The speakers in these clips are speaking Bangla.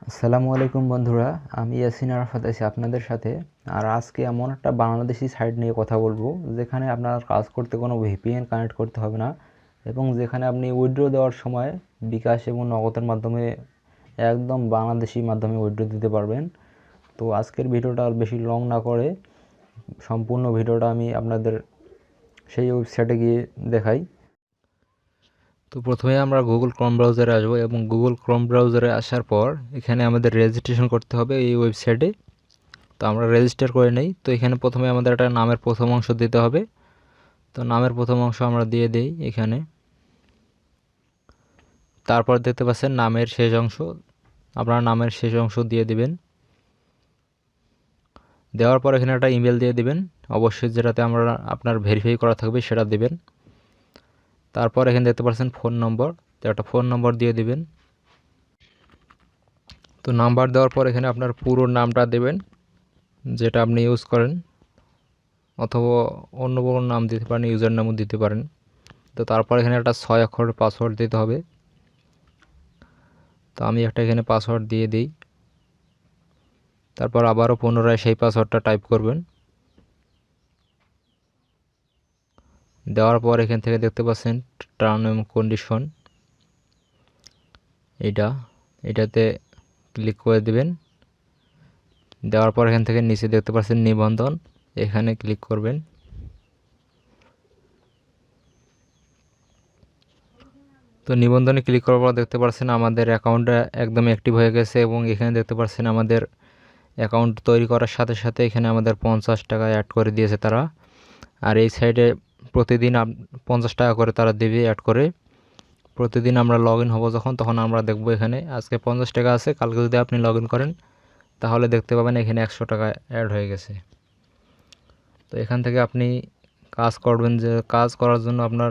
আসসালামু আলাইকুম বন্ধুরা, আমি ইয়াসিন আরাফাত আছি আপনাদের সাথে। আর আজকে এমন একটা বাংলাদেশি সাইট নিয়ে কথা বলবো যেখানে আপনার কাজ করতে কোনো ভিপিএন কানেক্ট করতে হবে না, এবং যেখানে আপনি উইথড্র দেওয়ার সময় বিকাশ এবং নগদের মাধ্যমে একদম বাংলাদেশি মাধ্যমে উইথড্র দিতে পারবেন। তো আজকের ভিডিওটা আর বেশি লং না করে সম্পূর্ণ ভিডিওটা আমি আপনাদের সেই ওয়েবসাইটে গিয়ে দেখাই। তো প্রথমে আমরা গুগল ক্রোম ব্রাউজারে আসবো এবং গুগল ক্রোম ব্রাউজারে আসার পর এখানে আমাদের রেজিস্ট্রেশন করতে হবে এই ওয়েবসাইটে। তো আমরা রেজিস্টার করে নেই। তো এখানে প্রথমে আমাদের একটা নামের প্রথম অংশ দিতে হবে। তো নামের প্রথম অংশ আমরা দিয়ে দেই এখানে। তারপর দেখতে পাচ্ছেন নামের শেষ অংশ, আপনার নামের শেষ অংশ দিয়ে দিবেন। দেওয়ার পর এখানে একটা ইমেল দিয়ে দিবেন, অবশ্যই যেটাতে আমরা আপনার ভেরিফাই করা থাকবে সেটা দিবেন। তারপর এখানে দেখতে পাচ্ছেন ফোন নম্বর, তো একটা ফোন নম্বর দিয়ে দিবেন। তো নাম্বার দেওয়ার পর এখানে আপনার পুরো নামটা দেবেন যেটা আপনি ইউজ করেন, অথবা অন্য কোনো নাম দিতে পারেন, ইউজার নামও দিতে পারেন। তো তারপর এখানে একটা 6 অক্ষরের পাসওয়ার্ড দিতে হবে। তো আমি একটা এখানে পাসওয়ার্ড দিয়ে দিই। তারপর আবারও পুনরায় সেই পাসওয়ার্ডটা টাইপ করবেন। দেওয়ার পর এখান থেকে দেখতে পাচ্ছেন টার্ম এবং কন্ডিশন, এটাতে ক্লিক করে দিবেন। দেওয়ার পর এখান থেকে নিচে দেখতে পাচ্ছেন নিবন্ধন, এখানে ক্লিক করবেন। তো নিবন্ধনে ক্লিক করার পর দেখতে পাচ্ছেন আমাদের অ্যাকাউন্টটা একদম অ্যাক্টিভ হয়ে গেছে, এবং এখানে দেখতে পাচ্ছেন আমাদের অ্যাকাউন্ট তৈরি করার সাথে সাথে এখানে আমাদের 50 টাকা অ্যাড করে দিয়েছে তারা। আর এই সাইডে প্রতিদিন 50 টাকা করে তারা দেবে অ্যাড করে। প্রতিদিন আমরা লগ ইন হবো তখন আমরা দেখবো এখানে আজকে 50 টাকা আছে, কালকে যদি আপনি লগ ইন করেন তাহলে দেখতে পাবেন এখানে 100 টাকা অ্যাড হয়ে গেছে। তো এখান থেকে আপনি কাজ করবেন, যে কাজ করার জন্য আপনার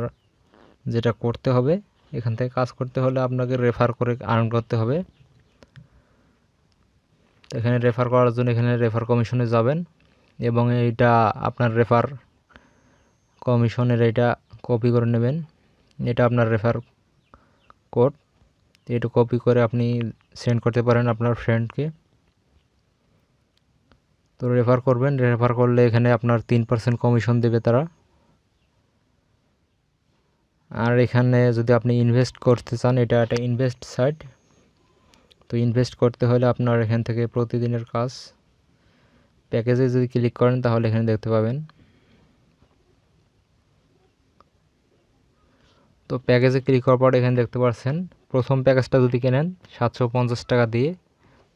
যেটা করতে হবে, এখান থেকে কাজ করতে হলে আপনাকে রেফার করে আর্ন করতে হবে। তো এখানে রেফার করার জন্য এখানে রেফার কমিশনে যাবেন, এবং এইটা আপনার রেফার কমিশনের এটা কপি করে নেবেন। এটা আপনার রেফার কোড, এটা কপি করে আপনি সেন্ড করতে পারেন আপনার ফ্রেন্ডকে। তো রেফার করবেন, রেফার করলে এখানে আপনার 3% কমিশন দেবে তারা। আর এখানে যদি আপনি ইনভেস্ট করতে চান, এটা একটা ইনভেস্ট সাইট। তো ইনভেস্ট করতে হলে আপনার এখান থেকে প্রতিদিনের কাজ প্যাকেজে যদি ক্লিক করেন তাহলে এখানে দেখতে পাবেন। তো প্যাকেজে ক্লিক করার পর এখানে দেখতে পাচ্ছেন প্রথম প্যাকেজটা যদি কেনেন 750 টাকা দিয়ে,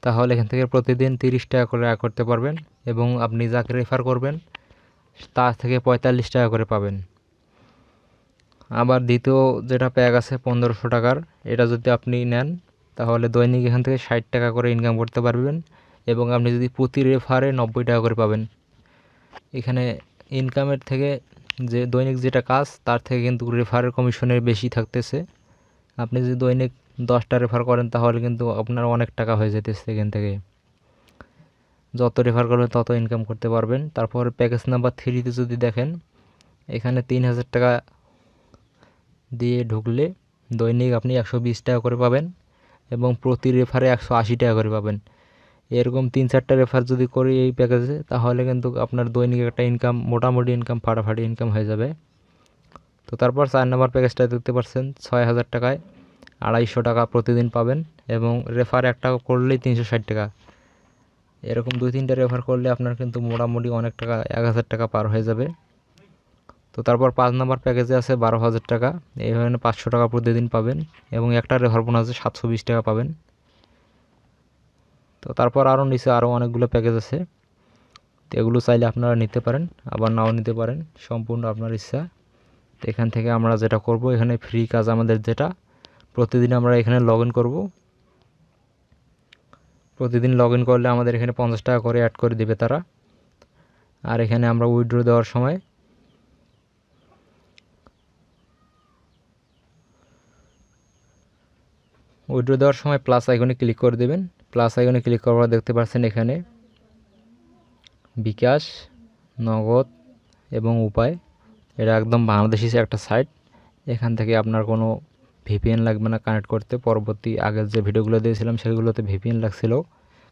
তাহলে এখান থেকে প্রতিদিন 30 টাকা করে আয় করতে পারবেন, এবং আপনি যাকে রেফার করবেন তার থেকে 45 টাকা করে পাবেন। আবার দ্বিতীয় যেটা প্যাক আছে 1500 টাকার, এটা যদি আপনি নেন তাহলে দৈনিক এখান থেকে 60 টাকা করে ইনকাম করতে পারবেন, এবং আপনি যদি প্রতি রেফারে 90 টাকা করে পাবেন। এখানে ইনকামের থেকে যে দৈনিক যেটা কাজ তার থেকে কিন্তু রেফারের কমিশনের বেশি থাকতেছে। আপনি যদি দৈনিক 10টা রেফার করেন তাহলে কিন্তু আপনার অনেক টাকা হয়ে যেতেছে। এখান থেকে যত রেফার করবেন তত ইনকাম করতে পারবেন। তারপর প্যাকেজ নাম্বার 3তে যদি দেখেন, এখানে 3000 টাকা দিয়ে ঢুকলে দৈনিক আপনি 120 টাকা করে পাবেন, এবং প্রতি রেফারে 180 টাকা করে পাবেন। এরকম 3-4টা রেফার যদি করি এই প্যাকেজে, তাহলে কিন্তু আপনার দৈনিক একটা ইনকাম, মোটামুটি ইনকাম, ফাটাফাটি ইনকাম হয়ে যাবে। তো তারপর 4 নম্বর প্যাকেজটা দেখতে পাচ্ছেন 6000 টাকায় 250 টাকা প্রতিদিন পাবেন, এবং রেফার একটা করলেই 360 টাকা। এরকম 2-3টা রেফার করলে আপনার কিন্তু মোটামুটি অনেক টাকা, 1000 টাকা পার হয়ে যাবে। তো তারপর 5 নম্বর প্যাকেজে আছে 12,000 টাকা, এইভাবে 500 টাকা প্রতিদিন পাবেন, এবং একটা রেফার বোনাসে 720 টাকা পাবেন। তো তারপর আরও নিচে আরও অনেকগুলো প্যাকেজ আছে, তো এগুলো চাইলে আপনারা নিতে পারেন, আবার নাও নিতে পারেন, সম্পূর্ণ আপনার ইচ্ছা। তো এখান থেকে আমরা যেটা করব, এখানে ফ্রি কাজ আমাদের যেটা প্রতিদিন আমরা এখানে লগ ইন করবো। প্রতিদিন লগ ইন করলে আমাদের এখানে 50 টাকা করে অ্যাড করে দিবে তারা। আর এখানে আমরা উইথড্র দেওয়ার সময় প্লাস আইকনে ক্লিক করে দেবেন। প্লাস আইকনে ক্লিক করার পর দেখতে পাচ্ছেন এখানে বিকাশ, নগদ এবং উপায়, এটা একদম বাংলাদেশি একটা সাইট। এখান থেকে আপনার কোনো ভিপিএন লাগবে না কানেক্ট করতে। পরবর্তী আগের যে ভিডিওগুলো দিয়েছিলাম সেগুলোতে ভিপিএন লাগছিল,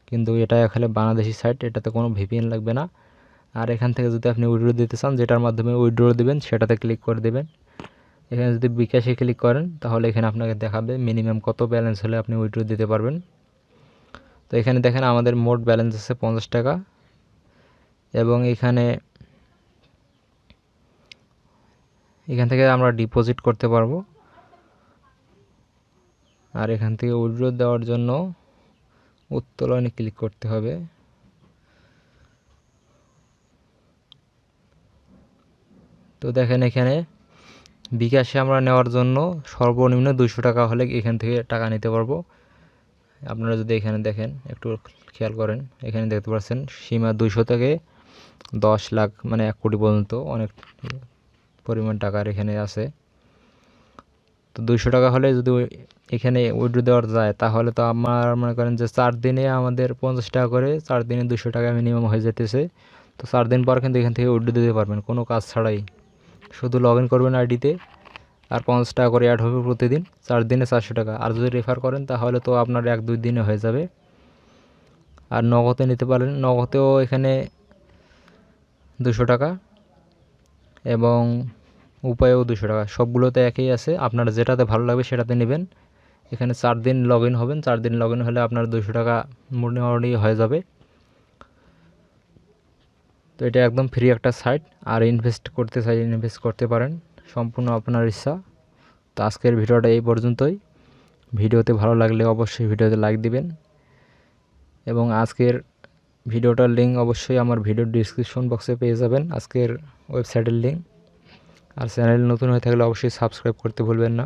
কিন্তু এটা এখানে বাংলাদেশি সাইট, এটাতে কোনো ভিপিএন লাগবে না। আর এখান থেকে যদি আপনি উইথড্র দিতে চান, যেটার মাধ্যমে উইথড্র দিবেন সেটাতে ক্লিক করে দেবেন। এখানে যদি বিকাশে ক্লিক করেন তাহলে এখানে আপনাকে দেখাবে মিনিমাম কত ব্যালেন্স হলে আপনি উইথড্র দিতে পারবেন। তো এখানে দেখেন আমাদের মোট ব্যালেন্স আছে 50 টাকা, এবং এখান থেকে আমরা ডিপোজিট করতে পারবো। আর এখান থেকে উইথড্র দেওয়ার জন্য উত্তোলনে ক্লিক করতে হবে। তো দেখেন এখানে বিকাশে আমরা নেওয়ার জন্য সর্বনিম্ন 200 টাকা হলে এখান থেকে টাকা নিতে পারবো। আপনারা যদি এখানে দেখেন, একটু খেয়াল করেন, এখানে দেখতে পাচ্ছেন সীমা 200 থেকে 10 লাখ মানে 1 কোটি পর্যন্ত অনেক পরিমাণ টাকার এখানে আছে। তো 200 টাকা হলে যদি এখানে উইথড্র দেওয়া যায় তাহলে তো আমার মনে করেন যে 4 দিনে আমাদের 50 টাকা করে, 4 দিনে 200 টাকা মিনিমাম হয়ে যেতেছে। তো 4 দিন পর কিন্তু এখান থেকে উইথড্র দিতে পারবেন কোনো কাজ ছাড়াই, শুধু লগ ইন করবেন আইডিতে, আর 50 টাকা করে অ্যাড হবে প্রতিদিন। 4 দিনে 400 টাকা। আর যদি রেফার করেন তাহলে তো আপনার 1-2 দিনে হয়ে যাবে। আর নগদে নিতে পারেন, নগদেও এখানে 200 টাকা এবং উপায়ও 200 টাকা, সবগুলোতে একই আছে। আপনার যেটাতে ভালো লাগবে সেটাতে নেবেন। এখানে 4 দিন লগ ইন হবেন, 4 দিন লগ ইন হলে আপনার 200 টাকা মোটামুটি হয়ে যাবে। তো এটা একদম ফ্রি একটা সাইট। আর ইনভেস্ট করতে চাইলে ইনভেস্ট করতে পারেন, সম্পূর্ণ আপনার ইচ্ছা। তো আজকের ভিডিওটা এই পর্যন্তই। ভিডিওতে ভালো লাগলে অবশ্যই ভিডিওতে লাইক দিবেন, এবং আজকের ভিডিওটার লিঙ্ক অবশ্যই আমার ভিডিওর ডিসক্রিপশন বক্সে পেয়ে যাবেন, আজকের ওয়েবসাইটের লিঙ্ক। আর চ্যানেল নতুন হয়ে থাকলে অবশ্যই সাবস্ক্রাইব করতে ভুলবেন না।